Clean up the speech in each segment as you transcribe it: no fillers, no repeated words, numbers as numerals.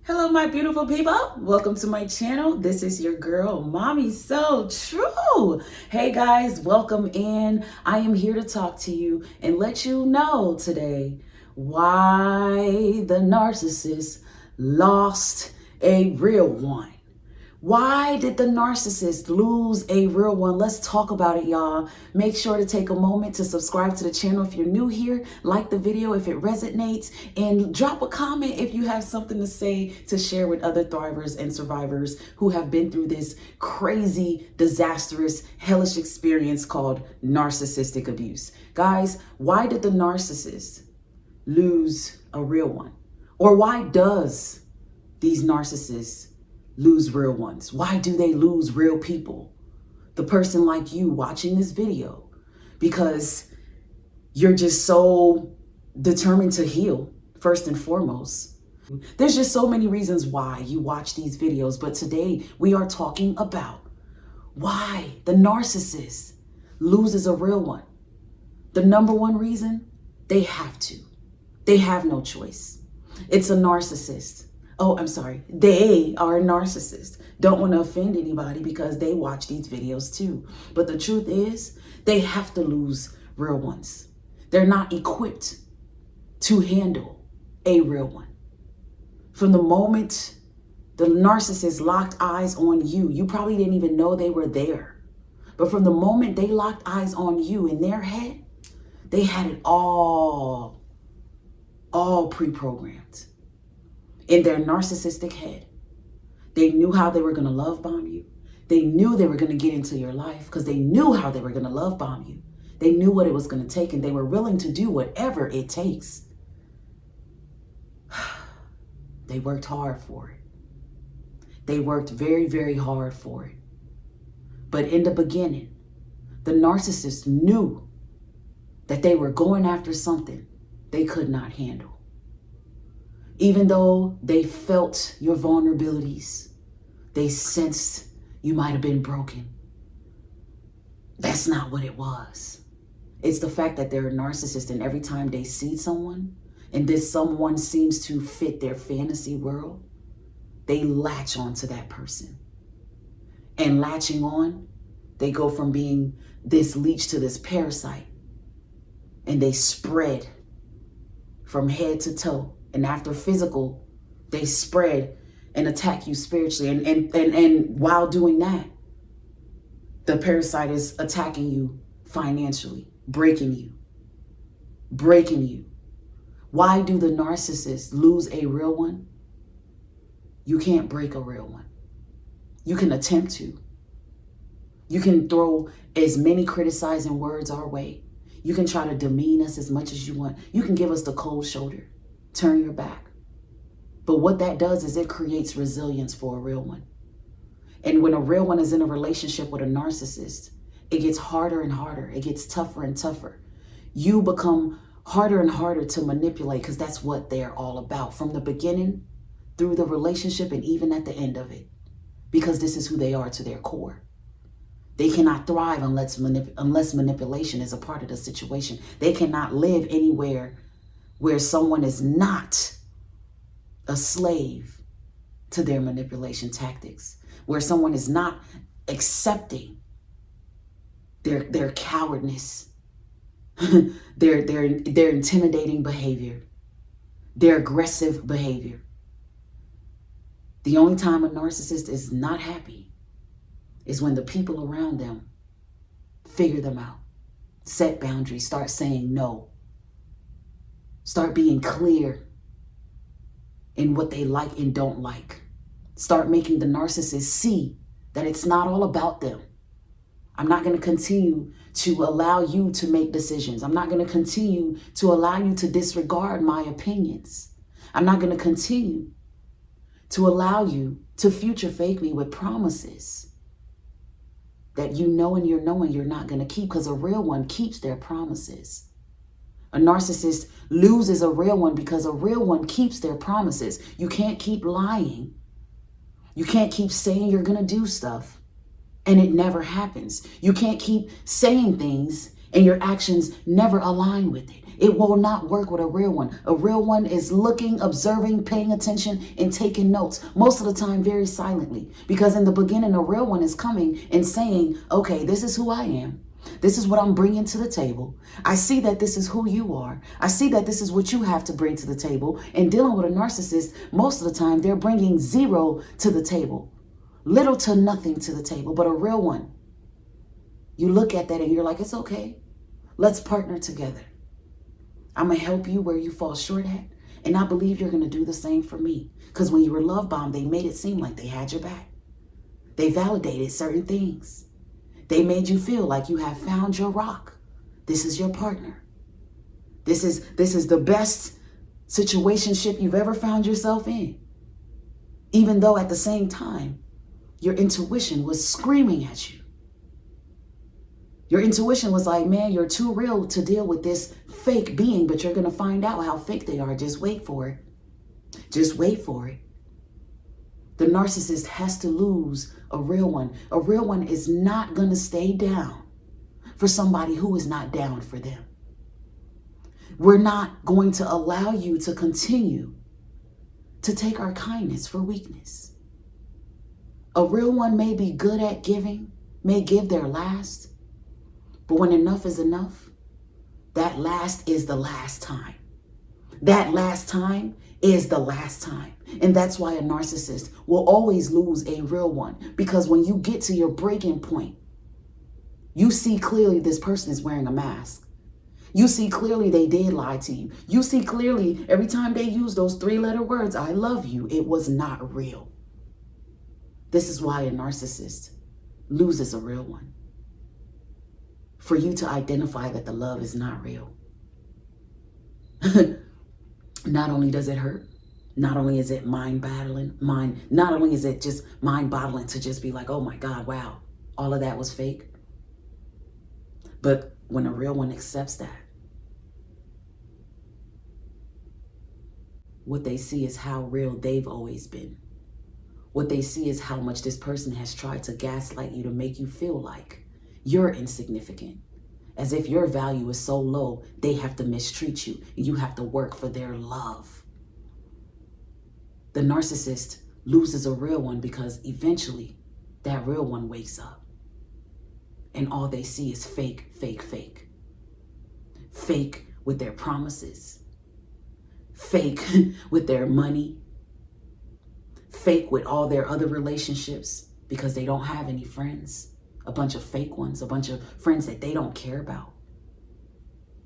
Hello, my beautiful people. Welcome to my channel. This is your girl, Mommy So True. Hey guys, welcome in. I am here to talk to you and let you know today why the narcissist lost a real one. Why did the narcissist lose a real one? Let's talk about it, y'all. Make sure to take a moment to subscribe to the channel if you're new here, like the video if it resonates, and drop a comment if you have something to say to share with other thrivers and survivors who have been through this crazy, disastrous, hellish experience called narcissistic abuse. Guys, why did the narcissist lose a real one? Or why does these narcissists lose real ones? Why do they lose real people? The person like you watching this video, because you're just so determined to heal, first and foremost. There's just so many reasons why you watch these videos, but today we are talking about why the narcissist loses a real one. The number one reason, they have to. They have no choice. It's a narcissist. Oh, I'm sorry. They are a narcissist. Don't want to offend anybody because they watch these videos too. But the truth is, they have to lose real ones. They're not equipped to handle a real one. From the moment the narcissist locked eyes on you, you probably didn't even know they were there. But from the moment they locked eyes on you in their head, they had it all pre-programmed. In their narcissistic head, they knew how they were going to love bomb you. They knew they were going to get into your life because they knew how they were going to love bomb you. They knew what it was going to take, and they were willing to do whatever it takes. They worked hard for it. They worked very, very hard for it. But in the beginning, the narcissist knew that they were going after something they could not handle. Even though they felt your vulnerabilities, they sensed you might have been broken. That's not what it was. It's the fact that they're a narcissist, and every time they see someone, and this someone seems to fit their fantasy world, they latch onto that person. And latching on, they go from being this leech to this parasite, and they spread from head to toe. And after physical, they spread and attack you spiritually. And while doing that, the parasite is attacking you financially, breaking you. Why do the narcissists lose a real one? You can't break a real one. You can attempt to. You can throw as many criticizing words our way. You can try to demean us as much as you want. You can give us the cold shoulder. Turn your back. But what that does is it creates resilience for a real one. And when a real one is in a relationship with a narcissist, it gets harder and harder. It gets tougher and tougher. You become harder and harder to manipulate because that's what they're all about from the beginning through the relationship and even at the end of it. Because this is who they are to their core. They cannot thrive unless manipulation is a part of the situation. They cannot live anywhere where someone is not a slave to their manipulation tactics, where someone is not accepting their cowardness, their intimidating behavior, their aggressive behavior. The only time a narcissist is not happy is when the people around them figure them out, set boundaries, start saying no. Start being clear in what they like and don't like. Start making the narcissist see that it's not all about them. I'm not going to continue to allow you to make decisions. I'm not going to continue to allow you to disregard my opinions. I'm not going to continue to allow you to future fake me with promises that you know and you're knowing you're not going to keep, because a real one keeps their promises. A narcissist loses a real one because a real one keeps their promises. You can't keep lying. You can't keep saying you're going to do stuff and it never happens. You can't keep saying things and your actions never align with it. It will not work with a real one. A real one is looking, observing, paying attention, and taking notes. Most of the time, very silently. Because in the beginning, a real one is coming and saying, okay, this is who I am. This is what I'm bringing to the table. I see that this is who you are. I see that this is what you have to bring to the table. And dealing with a narcissist, most of the time, they're bringing zero to the table. Little to nothing to the table. But a real one, you look at that and you're like, it's okay. Let's partner together. I'm going to help you where you fall short at. And I believe you're going to do the same for me. Because when you were love bombed, they made it seem like they had your back. They validated certain things. They made you feel like you have found your rock. This is your partner. This is the best situationship you've ever found yourself in. Even though at the same time, your intuition was screaming at you. Your intuition was like, man, you're too real to deal with this fake being, but you're going to find out how fake they are. Just wait for it. Just wait for it. The narcissist has to lose a real one. A real one is not going to stay down for somebody who is not down for them. We're not going to allow you to continue to take our kindness for weakness. A real one may be good at giving, may give their last, but when enough is enough, that last is the last time. That last time is the last time. And that's why a narcissist will always lose a real one. Because when you get to your breaking point, you see clearly this person is wearing a mask. You see clearly they did lie to you. You see clearly every time they use those 3-letter words, I love you, it was not real. This is why a narcissist loses a real one. For you to identify that the love is not real. Not only does it hurt, not only is it not only is it just mind-boggling to just be like, oh my God, wow, all of that was fake. But when a real one accepts that, what they see is how real they've always been. What they see is how much this person has tried to gaslight you to make you feel like you're insignificant. As if your value is so low, they have to mistreat you. You have to work for their love. The narcissist loses a real one because eventually that real one wakes up. And all they see is fake, fake, fake. Fake with their promises. Fake with their money. Fake with all their other relationships because they don't have any friends. A bunch of fake ones, a bunch of friends that they don't care about.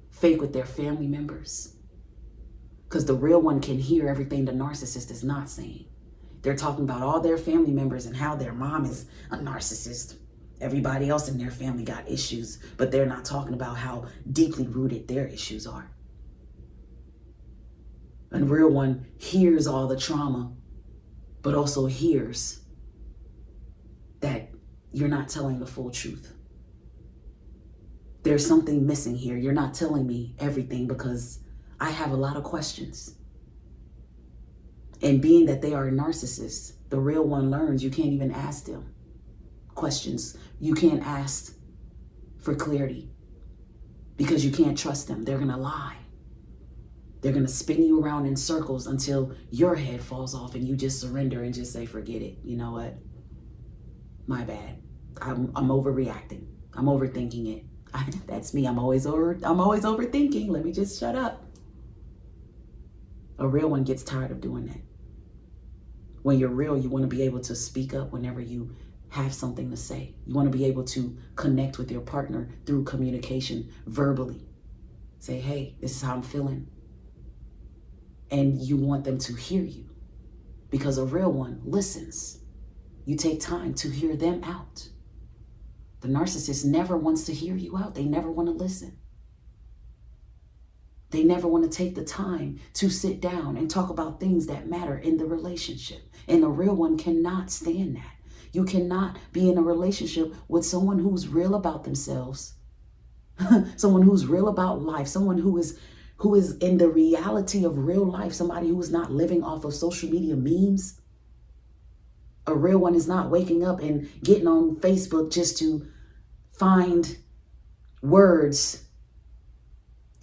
Fake with their family members. Because the real one can hear everything the narcissist is not saying. They're talking about all their family members and how their mom is a narcissist. Everybody else in their family got issues, but they're not talking about how deeply rooted their issues are. And the real one hears all the trauma, but also hears that you're not telling the full truth. There's something missing here. You're not telling me everything because I have a lot of questions. And being that they are a narcissist, the real one learns you can't even ask them questions. You can't ask for clarity because you can't trust them. They're going to lie. They're going to spin you around in circles until your head falls off and you just surrender and just say, forget it. You know what? My bad. I'm overreacting. I'm overthinking it. That's me. I'm always overthinking. Let me just shut up. A real one gets tired of doing that. When you're real, you want to be able to speak up whenever you have something to say. You want to be able to connect with your partner through communication verbally. Say, hey, this is how I'm feeling. And you want them to hear you because a real one listens. You take time to hear them out. The narcissist never wants to hear you out. They never want to listen. They never want to take the time to sit down and talk about things that matter in the relationship. And the real one cannot stand that. You cannot be in a relationship with someone who's real about themselves, someone who's real about life, someone who is in the reality of real life, somebody who is not living off of social media memes. A real one is not waking up and getting on Facebook just to find words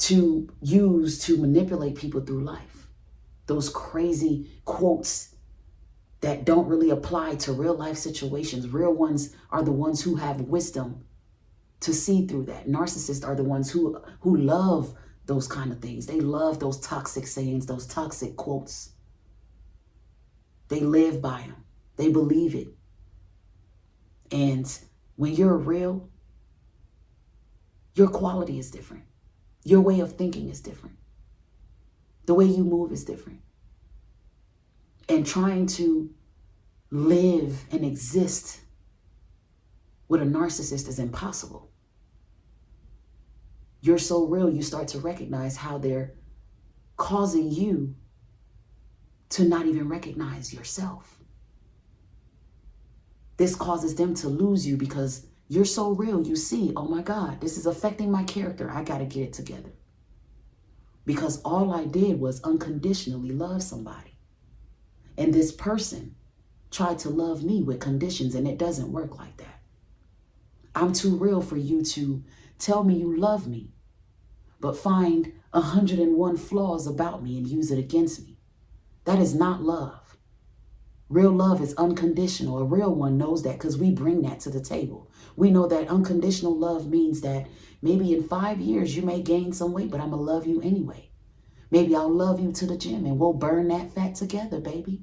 to use to manipulate people through life. Those crazy quotes that don't really apply to real life situations. Real ones are the ones who have wisdom to see through that. Narcissists are the ones who love those kind of things. They love those toxic sayings, those toxic quotes. They live by them. They believe it. And when you're real, your quality is different. Your way of thinking is different. The way you move is different. And trying to live and exist with a narcissist is impossible. You're so real, you start to recognize how they're causing you to not even recognize yourself. This causes them to lose you because you're so real. You see, oh my God, this is affecting my character. I got to get it together. Because all I did was unconditionally love somebody. And this person tried to love me with conditions, and it doesn't work like that. I'm too real for you to tell me you love me, but find 101 flaws about me and use it against me. That is not love. Real love is unconditional. A real one knows that because we bring that to the table. We know that unconditional love means that maybe in 5 years you may gain some weight, but I'm going to love you anyway. Maybe I'll love you to the gym and we'll burn that fat together, baby.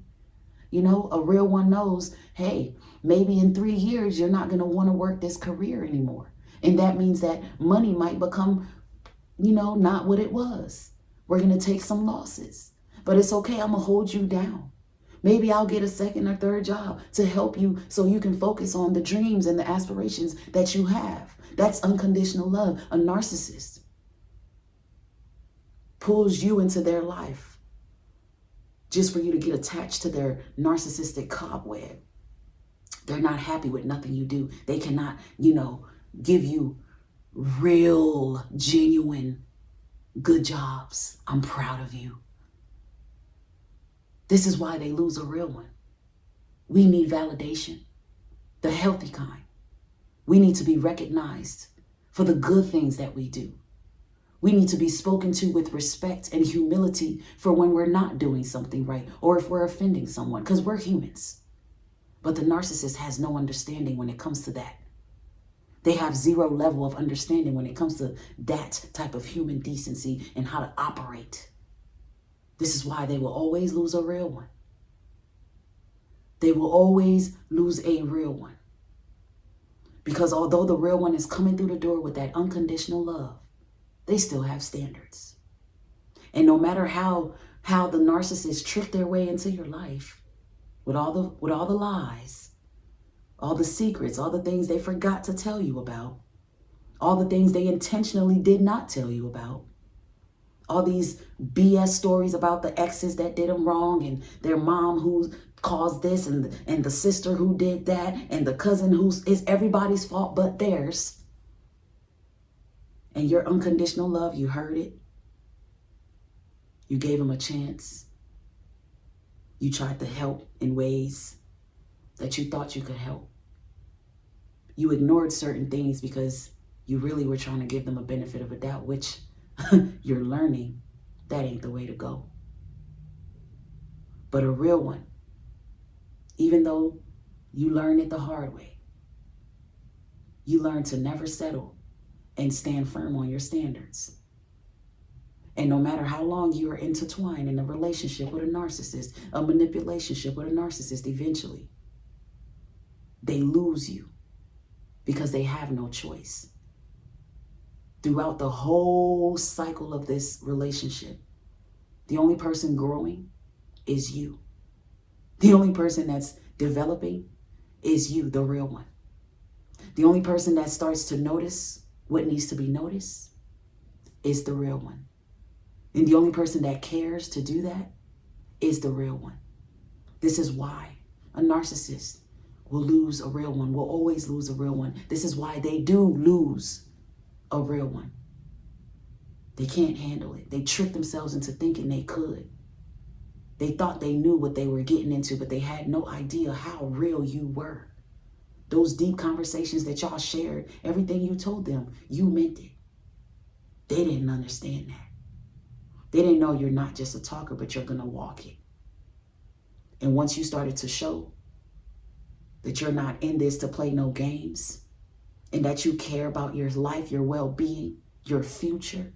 You know, a real one knows, hey, maybe in 3 years you're not going to want to work this career anymore. And that means that money might become, not what it was. We're going to take some losses. But it's okay. I'm going to hold you down. Maybe I'll get a second or third job to help you so you can focus on the dreams and the aspirations that you have. That's unconditional love. A narcissist pulls you into their life just for you to get attached to their narcissistic cobweb. They're not happy with nothing you do. They cannot, give you real, genuine, good jobs. I'm proud of you. This is why they lose a real one. We need validation, the healthy kind. We need to be recognized for the good things that we do. We need to be spoken to with respect and humility for when we're not doing something right or if we're offending someone, because we're humans. But the narcissist has no understanding when it comes to that. They have zero level of understanding when it comes to that type of human decency and how to operate. This is why they will always lose a real one. They will always lose a real one. Because although the real one is coming through the door with that unconditional love, they still have standards. And no matter how the narcissists trick their way into your life with all the lies, all the secrets, all the things they forgot to tell you about, all the things they intentionally did not tell you about, all these BS stories about the exes that did them wrong and their mom who caused this and the sister who did that and the cousin it's everybody's fault but theirs. And your unconditional love, you heard it. You gave them a chance. You tried to help in ways that you thought you could help. You ignored certain things because you really were trying to give them a benefit of a doubt, which you're learning that ain't the way to go. But a real one, even though you learn it the hard way, you learn to never settle and stand firm on your standards. And no matter how long you are intertwined in a relationship with a narcissist, a manipulationship with a narcissist, eventually they lose you because they have no choice. Throughout the whole cycle of this relationship, the only person growing is you. The only person that's developing is you, the real one. The only person that starts to notice what needs to be noticed is the real one. And the only person that cares to do that is the real one. This is why a narcissist will lose a real one, will always lose a real one. This is why they do lose a real one. They can't handle it. They tricked themselves into thinking they could. They thought they knew what they were getting into, but they had no idea how real you were. Those deep conversations that y'all shared, everything you told them, you meant it. They didn't understand that. They didn't know you're not just a talker, but you're going to walk it. And once you started to show that you're not in this to play no games, and that you care about your life, your well-being, your future,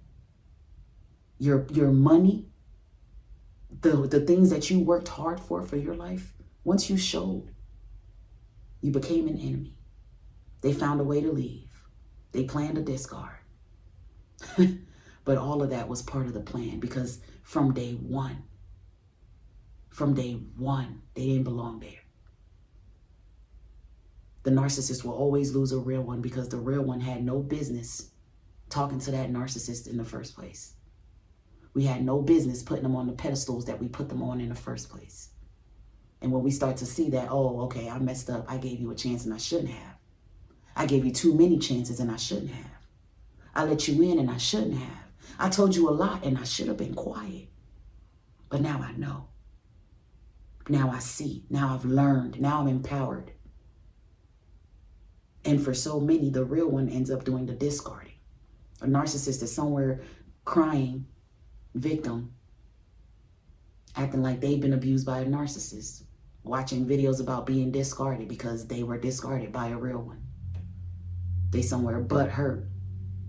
your money, the things that you worked hard for your life, once you showed, you became an enemy. They found a way to leave. They planned a discard. But all of that was part of the plan, because from day one, they didn't belong there. The narcissist will always lose a real one, because the real one had no business talking to that narcissist in the first place. We had no business putting them on the pedestals that we put them on in the first place. And when we start to see that, oh, okay, I messed up. I gave you a chance and I shouldn't have. I gave you too many chances and I shouldn't have. I let you in and I shouldn't have. I told you a lot and I should have been quiet. But now I know. Now I see. Now I've learned. Now I'm empowered. And for so many, the real one ends up doing the discarding. A narcissist is somewhere crying, victim, acting like they've been abused by a narcissist, watching videos about being discarded because they were discarded by a real one. They somewhere butt hurt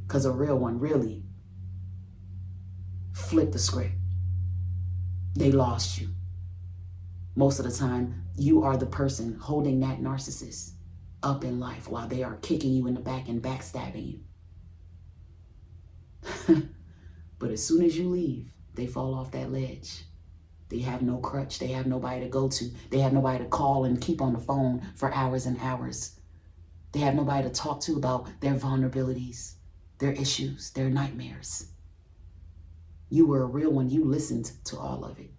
because a real one really flipped the script. They lost you. Most of the time, you are the person holding that narcissist up in life while they are kicking you in the back and backstabbing you. But as soon as you leave, they fall off that ledge. They have no crutch. They have nobody to go to. They have nobody to call and keep on the phone for hours and hours. They have nobody to talk to about their vulnerabilities, their issues, their nightmares. You were a real one. You listened to all of it.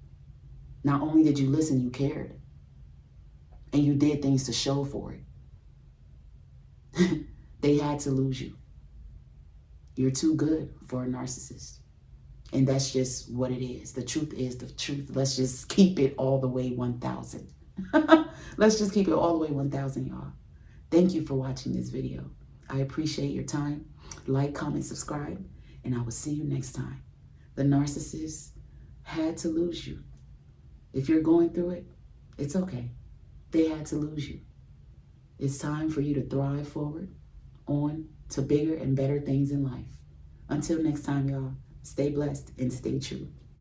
Not only did you listen, you cared. And you did things to show for it. They had to lose you. You're too good for a narcissist. And that's just what it is. The truth is the truth. Let's just keep it all the way 1,000. Let's just keep it all the way 1,000, y'all. Thank you for watching this video. I appreciate your time. Like, comment, subscribe, and I will see you next time. The narcissist had to lose you. If you're going through it, it's okay. They had to lose you. It's time for you to thrive forward on to bigger and better things in life. Until next time, y'all, stay blessed and stay true.